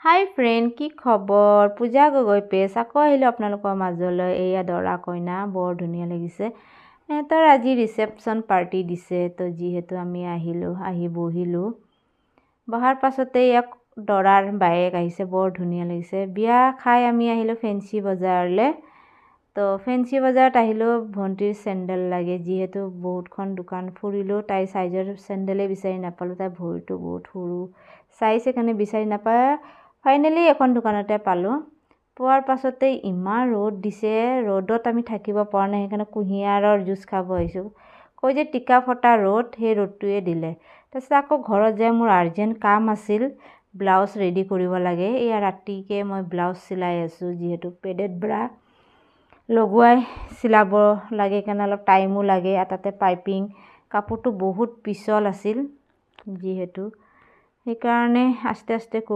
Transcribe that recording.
হাই friend, কি খবৰ? পূজা গগৈ পেজ আকৌ আহিলোঁ আপোনালোকৰ মাজলৈ। এয়া দৰা কইনা বৰ ধুনীয়া লাগিছে। সিহঁতৰ আজি ৰিচেপশ্যন পাৰ্টি দিছে, তো যিহেতু আমি আহিলোঁ, আহি বহিলোঁ। বহাৰ পাছতে ইয়াক দৰাৰ বায়েক আহিছে, বৰ ধুনীয়া লাগিছে। বিয়া খাই আমি আহিলোঁ ফেঞ্চি বজাৰলৈ। তো ফেঞ্চি বজাৰত আহিলোঁ, ভণ্টিৰ চেণ্ডেল লাগে, যিহেতু বহুতখন দোকান ফুৰিলোঁ, তাইৰ চাইজৰ চেণ্ডেলেই বিচাৰি নাপালোঁ। তাইৰ ভৰিটো বহুত সৰু চাইজ, সেইকাৰণে বিচাৰি নাপায়। ফাইনেলি এখন দোকানতে পালোঁ। পোৱাৰ পাছতে ইমান ৰ'দ দিছে, ৰ'দত আমি থাকিব পৰা নাই, সেইকাৰণে কুঁহিয়াৰৰ জুচ খাব আহিছোঁ। কৈ যে টিকা ফটা ৰ'দ, সেই ৰ'দটোৱে দিলে। তাৰপিছত আকৌ ঘৰত যাই মোৰ আৰ্জেণ্ট কাম আছিল, ব্লাউজ ৰেডি কৰিব লাগে। এয়া ৰাতিকৈ মই ব্লাউজ চিলাই আছোঁ, যিহেতু পেডেড ব্ৰা লগোৱাই চিলাব লাগে, কাৰণে অলপ টাইমো লাগে। তাতে পাইপিং কাপোৰটো বহুত পিছল আছিল, যিহেতু সেইকাৰণে আস্তে আস্তে